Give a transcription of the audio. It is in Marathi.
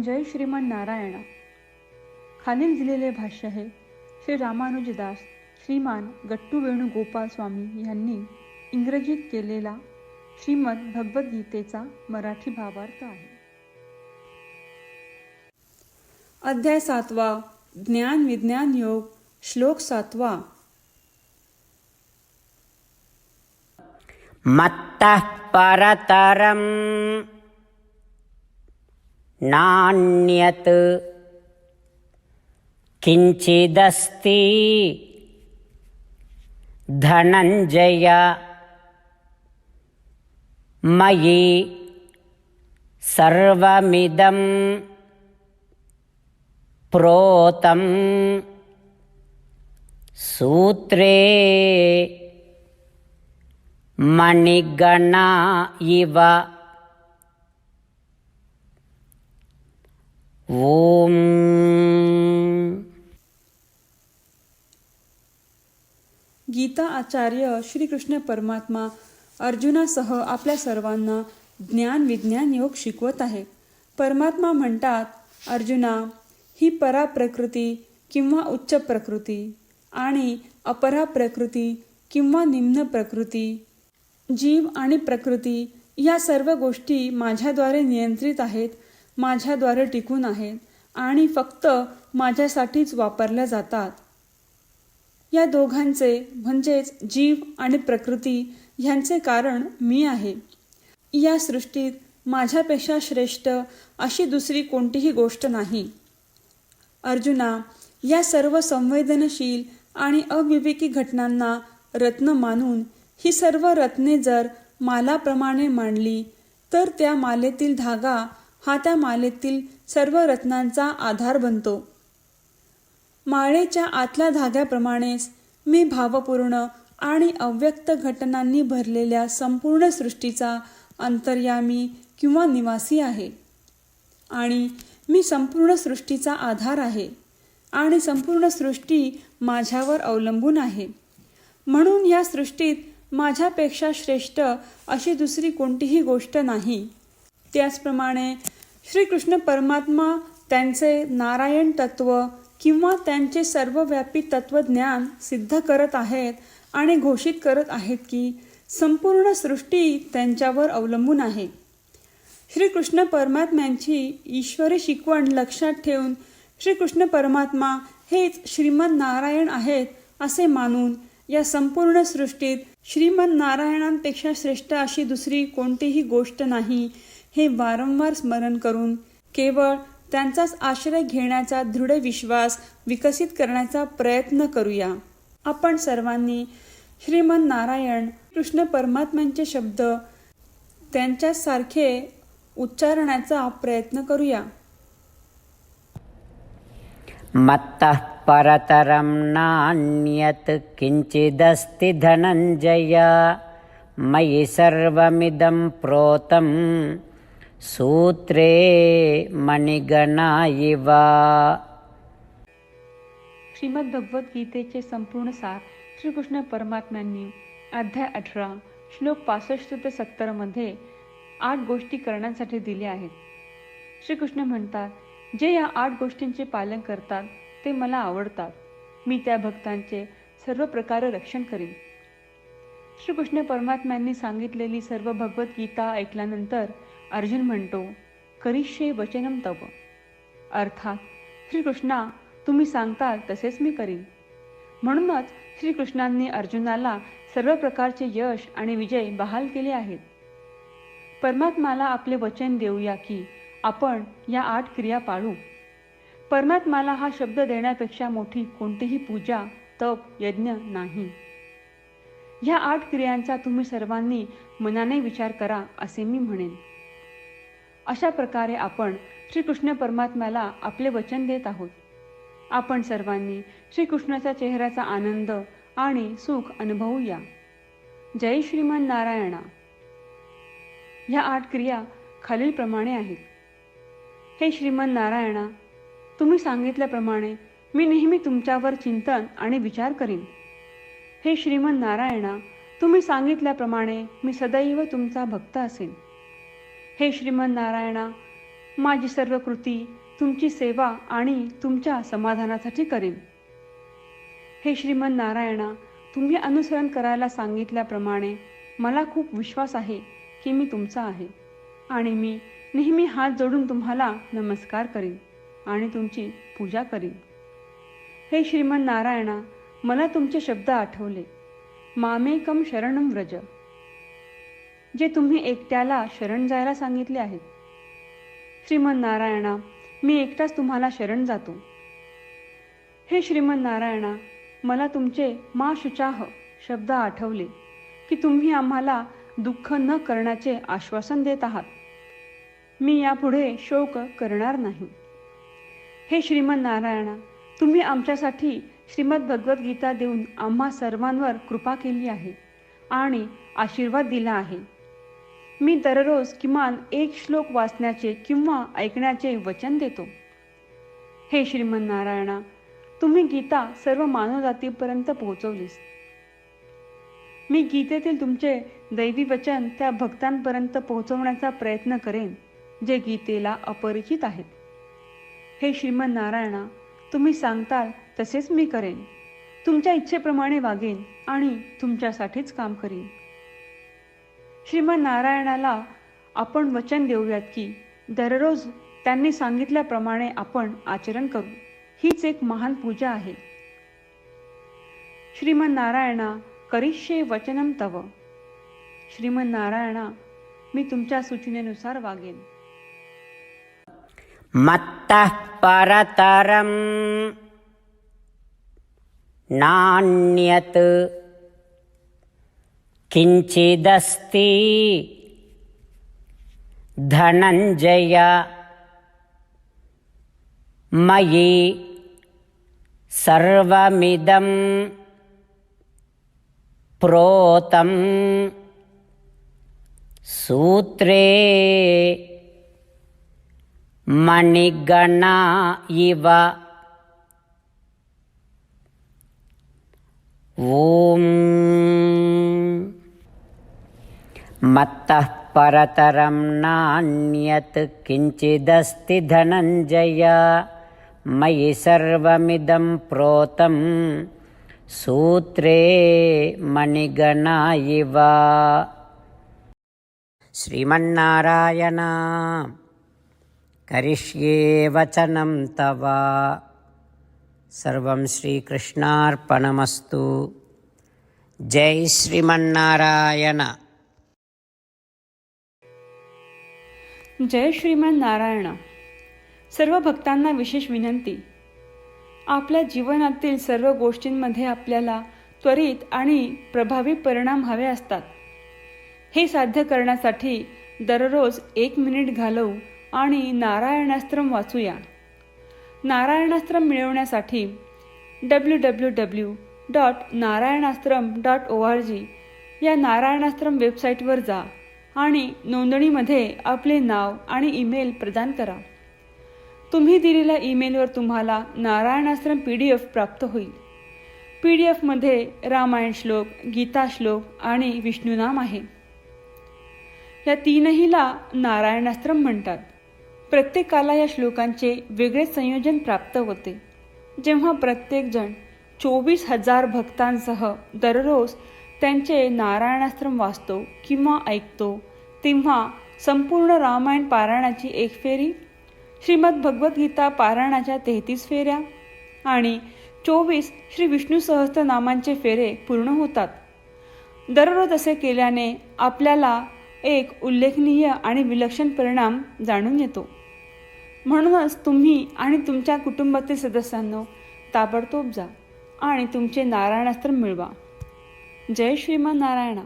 जय श्रीमन नारायणा. खालील दिलेले भाष्य हे श्री रामानुजदास श्रीमान गट्टू वेणुगोपाल स्वामी यांनी इंग्रजीत केलेला श्रीमद भगवद्गीतेचा मराठी भावार्थ आहे. अध्याय 7वा, ज्ञान विज्ञान योग, श्लोक 7वा. मत्तः परतरं नान्यत् किंचिदस्ति धनंजय मयि सर्वमिदं प्रोतं सूत्रे मणिगणा इव. ओम. गीता आचार्य श्रीकृष्ण परमात्मा अर्जुनासह आपल्या सर्वांना ज्ञान विज्ञान योग शिकवत आहे. परमात्मा म्हणतात, अर्जुना, ही परा प्रकृती किंवा उच्च प्रकृती आणि अपरा प्रकृती किंवा निम्न प्रकृती, जीव आणि प्रकृती या सर्व गोष्टी माझ्याद्वारे नियंत्रित आहेत, माझ्याद्वारे टिकून आहेत आणि फक्त माझ्यासाठीच वापरल्या जातात. या दोघांचे म्हणजेच जीव आणि प्रकृती ह्यांचे कारण मी आहे. या सृष्टीत माझ्यापेक्षा श्रेष्ठ अशी दुसरी कोणतीही गोष्ट नाही. अर्जुना, या सर्व संवेदनशील आणि अविवेकी घटनांना रत्न मानून ही सर्व रत्ने जर मालाप्रमाणे मांडली तर त्या मालेतील धागा हा त्या मालेतील सर्व रत्नांचा आधार बनतो. माळेच्या आतल्या धाग्याप्रमाणेच मी भावपूर्ण आणि अव्यक्त घटनांनी भरलेल्या संपूर्ण सृष्टीचा अंतर्यामी किंवा निवासी आहे आणि मी संपूर्ण सृष्टीचा आधार आहे आणि संपूर्ण सृष्टी माझ्यावर अवलंबून आहे. म्हणून या सृष्टीत माझ्यापेक्षा श्रेष्ठ अशी दुसरी कोणतीही गोष्ट नाही. त्याचप्रमाणे श्रीकृष्ण परमात्मा त्यांचे नारायण तत्व किंवा त्यांचे सर्वव्यापी तत्वज्ञान सिद्ध करत आहेत आणि घोषित करत आहेत की संपूर्ण सृष्टी त्यांच्यावर अवलंबून आहे. श्रीकृष्ण परमात्म्यांची ईश्वरी शिकवण लक्षात ठेवून श्रीकृष्ण परमात्मा हेच श्रीमन नारायण आहेत असे मानून या संपूर्ण सृष्टीत श्रीमन नारायणांपेक्षा श्रेष्ठ अशी दुसरी कोणतीही गोष्ट नाही हे वारंवार स्मरण करून केवळ त्यांचाच आश्रय घेण्याचा दृढ विश्वास विकसित करण्याचा प्रयत्न करूया. आपण सर्वांनी श्रीमन नारायण कृष्ण परमात्म्यांचे शब्द त्यांच्यासारखे उच्चारण्याचा प्रयत्न करूया. मत्तः परतरं नान्यत् किंचिदस्ति धनंजय मयि सर्वमिदं प्रोतं सूत्रे मणिगणा इव. श्रीमद भगवद्गीतेचे संपूर्ण सार श्रीकृष्ण परमात्म्यांनी अध्याय 18 श्लोक 65 ते 70 मध्ये 8 गोष्टी करण्यासाठी दिल्या आहेत. श्रीकृष्ण म्हणतात, जे या 8 गोष्टींचे पालन करतात ते मला आवडतात. मी त्या भक्तांचे सर्व प्रकारे रक्षण करीन. श्रीकृष्ण परमात्म्यांनी सांगितलेली सर्व भगवद्गीता ऐकल्यानंतर अर्जुन म्हणतो, करिष्ये वचनम तव. अर्थात, श्रीकृष्णा, तुम्ही सांगताल तसेच मी करीन. म्हणूनच श्रीकृष्णांनी अर्जुनाला सर्व प्रकारचे यश आणि विजय बहाल केले आहेत. परमात्म्याला आपले वचन देऊया की आपण या 8 क्रिया पाळू. परमात्म्याला हा शब्द देण्यापेक्षा मोठी कोणतीही पूजा, तप, यज्ञ नाही. ह्या 8 क्रियांचा तुम्ही सर्वांनी मनाने विचार करा असे मी म्हणेन. अशा प्रकारे आपण श्रीकृष्ण परमात्म्याला आपले वचन देत आहोत. आपण सर्वांनी श्रीकृष्णाच्या चेहऱ्याचा आनंद आणि सुख अनुभवूया. जय श्रीमन नारायणा. ह्या 8 क्रिया खालीलप्रमाणे आहेत. हे श्रीमन नारायणा, तुम्ही सांगितल्याप्रमाणे मी नेहमी तुमच्यावर चिंतन आणि विचार करीन. हे श्रीमन नारायणा, तुम्ही सांगितल्याप्रमाणे मी सदैव तुमचा भक्त असेन. हे श्रीमन नारायणा, माझी सर्व कृती तुमची सेवा आणि तुमच्या समाधानासाठी करेन. हे श्रीमन नारायणा, तुम्ही अनुसरण करायला सांगितल्याप्रमाणे मला खूप विश्वास आहे की मी तुमचा आहे आणि मी नेहमी हात जोडून तुम्हाला नमस्कार करीन आणि तुमची पूजा करीन. हे श्रीमन नारायणा, मला तुमचे शब्द आठवले. मामेकम शरणम व्रज, जे तुम्ही एकट्याला शरण जायला सांगितले आहेत. श्रीमन नारायणा, मी एकटाच तुम्हाला शरण जातो. हे श्रीमन नारायणा, मला तुमचे मा शुचाह शब्द आठवले की तुम्ही आम्हाला दुःख न करण्याचे आश्वासन देत आहात. मी यापुढे शोक करणार नाही. हे श्रीमन नारायणा, तुम्ही आमच्यासाठी श्रीमद भगवद्गीता देऊन आम्हा सर्वांवर कृपा केली आहे आणि आशीर्वाद दिला आहे. मी दररोज किमान एक श्लोक वाचण्याचे किंवा ऐकण्याचे वचन देतो. हे श्रीमन नारायणा, तुम्ही गीता सर्व मानवजातीपर्यंत पोहोचवलीस. मी गीतेतील तुमचे दैवी वचन त्या भक्तांपर्यंत पोहोचवण्याचा प्रयत्न करेन जे गीतेला अपरिचित आहेत. हे श्रीमन नारायणा, तुम्ही सांगताल तसेच मी करेन. तुमच्या इच्छेप्रमाणे वागेन आणि तुमच्यासाठीच काम करीन. श्रीमन नारायणाला आपण वचन देऊयात की दररोज त्यांनी सांगितल्याप्रमाणे आपण आचरण करू. हीच एक महान पूजा आहे. श्रीमन नारायणा, करिष्ये वचनम तव. श्रीमन नारायणा, मी तुमच्या सूचनेनुसार वागेन. मत्तः परतरं नान्यत् किंचिदस्ति धनंजय मयि सर्वमिदं प्रोतं सूत्रे मणिगणा इव. ॐ मत्तः परतरं नान्यत् किंचिदस्ति धनंजय मयि सर्वमिदं प्रोतं सूत्रे मणिगणा इव. श्रीमन्नारायण, करिष्ये वचनं तव. सर्वं श्रीकृष्णार्पणमस्तु. जय श्रीमन्नारायण. जय श्रीमन नारायण. सर्व भक्तांना विशेष विनंती. आपल्या जीवनातील सर्व गोष्टींमध्ये आपल्याला त्वरित आणि प्रभावी परिणाम हवे असतात. हे साध्य करण्यासाठी दररोज 1 मिनिट घालवू आणि नारायणास्त्रम वाचूया. नारायणास्त्रम मिळवण्यासाठी www.narayanaastram.org या नारायणास्त्रम वेबसाईटवर जा आणि नोंदणीमध्ये आपले नाव आणि ईमेल प्रदान करा. तुम्ही दिलेल्या ईमेलवर तुम्हाला नारायणास्त्रम PDF प्राप्त होईल. PDFमध्ये रामायण श्लोक, गीता श्लोक आणि विष्णुनाम आहे. या तीनहीला नारायणास्त्रम म्हणतात. प्रत्येकाला या श्लोकांचे वेगळे संयोजन प्राप्त होते. जेव्हा प्रत्येकजण 24,000 भक्तांसह दररोज त्यांचे नारायणास्त्रम वाचतो किंवा ऐकतो, तेव्हा संपूर्ण रामायण पारायणाची 1 फेरी, श्रीमद भगवद्गीता पारायणाच्या 33 फेऱ्या आणि 24 श्री विष्णू सहस्त्रनामांचे फेरे पूर्ण होतात. दररोज असे केल्याने आपल्याला एक उल्लेखनीय आणि विलक्षण परिणाम जाणून येतो. म्हणूनच तुम्ही आणि तुमच्या कुटुंबातील सदस्यांनो ताबडतोब जा आणि तुमचे नारायणास्त्र मिळवा. जय श्रीमन नारायणा.